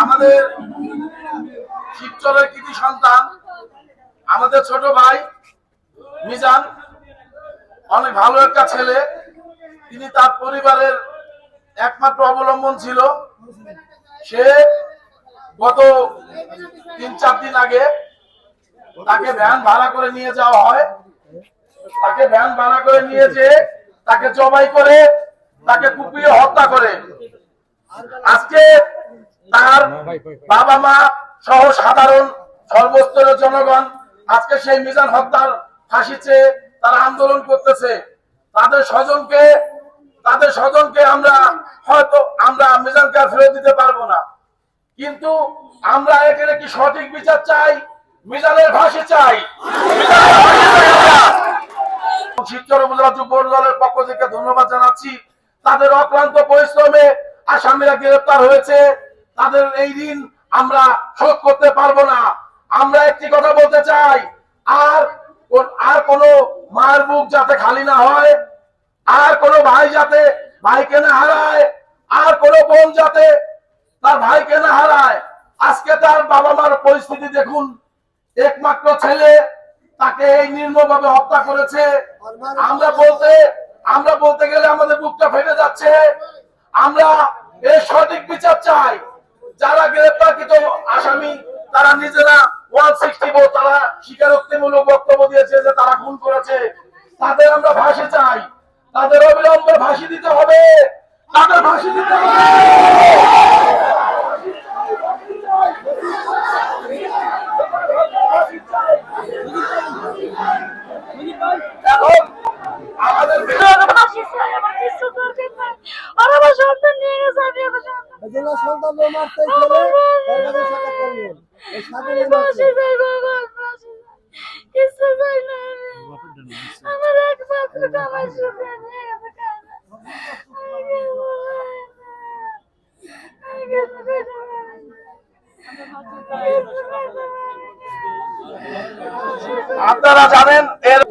আমাদের শিবচরের কৃতি সন্তান আমাদের ছোট ভাই মিজান অনেক ভালো একটা ছেলে। তিনি তার পরিবারের একমাত্র অবলম্বন ছিল। সে গত 3-4 দিন আগে তাকে ভ্যান ভাড়া করে নিয়ে যাওয়া হয়। তাকে ভ্যান ভাড়া করে নিয়ে যেয়ে তাকে জবাই করে তাকে কুপিয়ে হত্যা করে। আজকে তার বাবা মা সহ সাধারণ সর্বস্তরের জনগণ আজকে সেই মিজান হত্যার ফাঁসি চেয়ে তারা আন্দোলন করতেছে। তাদের স্বজনকে আমরা হয়তো মিজানকে আর ফেরত দিতে পারবো না, কিন্তু আমরা এখানে কি সঠিক বিচার চাই, মিজানের ফাঁসি চাই। শিবচর উপজেলা যুব দলের পক্ষ থেকে ধন্যবাদ জানাচ্ছি। তাদের অক্লান্ত পরিশ্রমে আসামিরা গ্রেফতার হয়েছে। তাদের এই ঋণ আমরা শোধ করতে পারবো না। আমরা একটি কথা বলতে চাই, আর কোনো মায়ের বুক যাতে খালি না হয়, আর কোনো ভাই যাতে ভাইকে না হারায়, আর কোনো বোন যাতে তার ভাইকে না হারায়। আজকে তার বাবা মার পরিস্থিতি দেখুন, একমাত্র ছেলে তাকে এই নির্মমভাবে হত্যা করেছে। আমরা বলতে গেলে আমাদের বুকটা ফেটে যাচ্ছে। আমরা এই সঠিক বিচার চাই। যারা গ্রেপ্তারকৃত আসামি তারা নিজেরা 164 তারা স্বীকারোক্তিমূলক বক্তব্য দিয়েছে যে তারা খুন করেছে। তাদের আমরা ফাঁসি চাই। তাদের অবিলম্বে ফাঁসি দিতে হবে। তাদের ফাঁসি দিতে হবে। আপনারা জানেন এর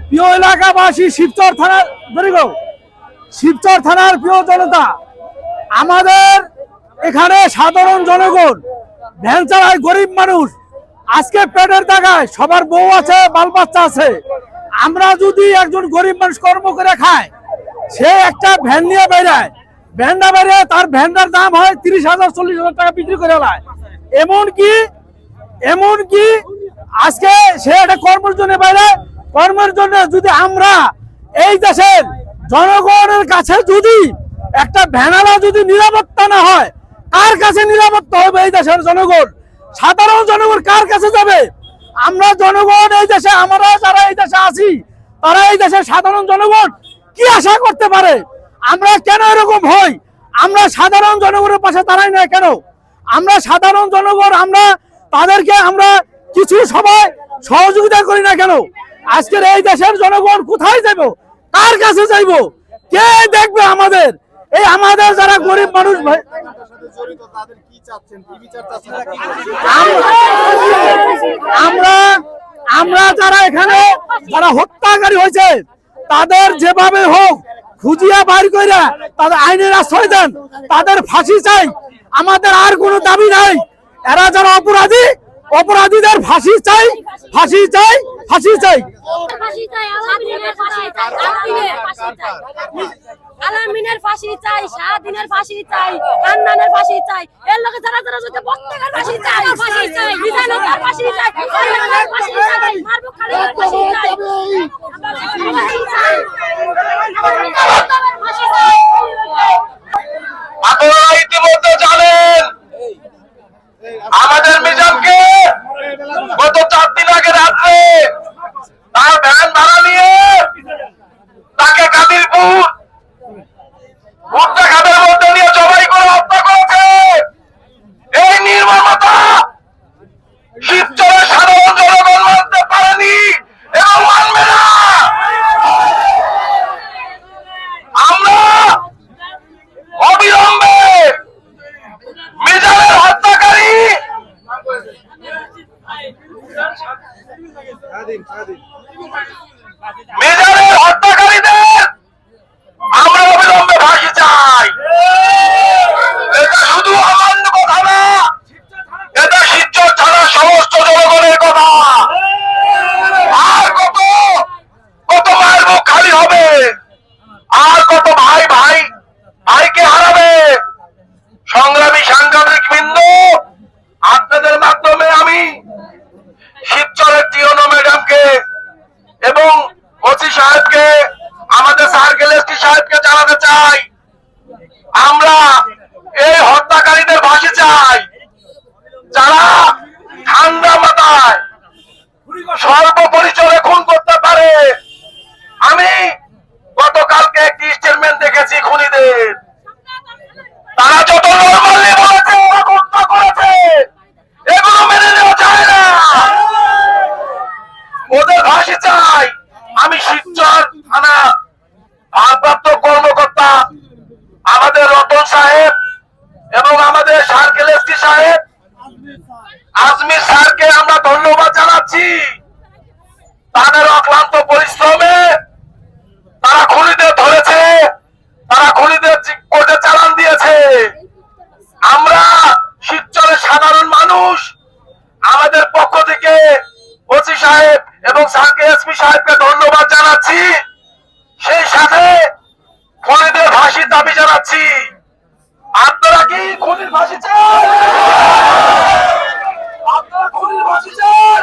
প্রিয় এলাকাবাসী, শিবচর থানার শিবচর থানার প্রিয় জনতা, আমাদের এখানে সাধারণ জনগণ ভ্যান চালায়, গরিব মানুষ, আজকে পেটের দাগায়, সবার বউ আছে, বাল বাচ্চা আছে। আমরা যদি একজন গরিব মানুষ কর্ম করে খায়, সে একটা ভ্যান নিয়ে বেড়ায়, ভ্যানটা বেড়ে তার ভ্যানটার দাম হয় 30,000 40,000 টাকা বিক্রি করে দেয়। এমনকি আজকে সে একটা কর্মের জন্য বেড়ায়, কর্মের জন্য যদি আমরা এই দেশের জনগণের কাছে যদি একটা ভ্যানালা যদি নিরাপত্তা না হয়, কার কাছে নিরাপত্তা হবে? এই দেশের জনগণ, সাধারণ জনগণ কার কাছে যাবে? আমরা জনগণ এই দেশে, আমরা যারা এই দেশে আছি, তারা এই দেশের সাধারণ জনগণ কি আশা করতে পারে? আমরা কেন এরকম হই? আমরা সাধারণ জনগণের পাশে দাঁড়াই না কেন? আমরা সাধারণ জনগণ, আমরা তাদেরকে আমরা কিছু সবাই সহযোগিতা করি না কেন? আজকের এই দেশের জনগণ কোথায় যাইব? কার কাছে যাইব? কে দেখবে আমাদের? এই আমাদের যারা গরিব মানুষ ভাই, আমরা যারা এখানে যারা হত্যাকারী হয়েছে, তাদের যেভাবে হোক খুঁজিয়া বাইর কইরা তাদের আইনের আশ্রয় দেন, তাদের ফাঁসি চাই। আমাদের আর কোনো দাবি নাই। এরা যারা অপরাধী, অপরাধীদের ফাঁসি চাই, ফাঁসি চাই, ফাঁসি চাই। আলামিনের ফাঁসি চাই, শাহদিনের ফাঁসি চাই, হান্নানের ফাঁসি চাই, এর লোকে যারা যারা যদি প্রত্যেকের ফাঁসি চাই, ফাঁসি চাই, মিজানুর ফাঁসি চাই, আলামিনের ফাঁসি চাই, মারবুক খালিদের ফাঁসি চাই, আপনারা ইতিমধ্যে জানেন আমাদের মিজানকে গত 4 দিন আগে রাত্রে তার ভ্যান ভাড়া নিয়ে তাকে কাদিরপুর ভুট্টা খাদের মধ্যে নিয়ে জবাই করে হত্যা করেছে। এই নির্মমতা শিবচরের সাধারণ জনগণ মানতে পারেনি এবং মানবে না। আমরা অবিলম্বে মিজানের হত্যাকারী মিজানের হত্যাকারীদের আমরা অবিলম্বে ফাঁসি চাই। এটা শুধু আমার কথা না, এটা শিবচর থানার সমস্ত জনগণের কথা। আর কত কত মায়ের মুখ খালি হবে, আর কত ভাই ভাইকে হারাবে। সংগ্রামী সাংবাদিক বৃন্দ, আপনাদের মাধ্যমে আমি শিবচরের টিওনো ম্যাডামকে এবং ওসি সাহেবকে, আমাদের সার্কেল এসপি সাহেবকে জানাতে চাই, আমরা এই হত্যাকারীদের ফাঁসি চাই। যারা ঠান্ডা মাথায় সর্বপরিচয়ে খুন করতে পারে। আমি গতকালকে একটি স্টেটমেন্ট দেখেছি খুনিদের, তারা যত নরমালি বলেছে হত্যা করেছে, এগুলো মেনে নেওয়া যায় না। ওদের ফাঁসি চাই। আমি শিবচর থানা ভারপ্রাপ্ত কর্মকর্তা আমাদের রতন সাহেব এবং আমাদের সার্কেল এসপি সাহেব আজমির স্যারকে আমরা ধন্যবাদ জানাচ্ছি। তাদের অক্লান্ত পরিশ্রমে জানাচ্ছি, সেই সাথে খুনিদের ফাঁসির দাবি জানাচ্ছি। আপনারা কি খুনির ফাঁসি চান? আপনারা খুনির ফাঁসি চান?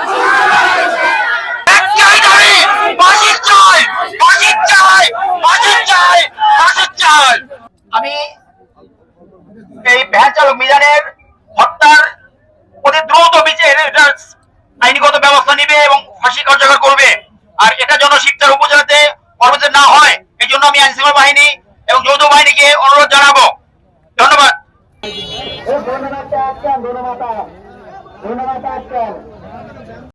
একটাই দাবি, ফাঁসি চাই, ফাঁসি চাই, ফাঁসি চাই, ফাঁসি চাই। আমি এই ভ্যান চালক মিজানের হত্যার অতি দ্রুত বিচার আইনগত ব্যবস্থা নিবে এবং ফাঁসি কার্যকর করবে। আর এটা যেন শিবচর উপজেলাতে পরবর্তী না হয়, এই জন্য আমি আইনশৃঙ্খলা বাহিনী এবং যৌথ বাহিনীকে অনুরোধ জানাবো। ধন্যবাদ।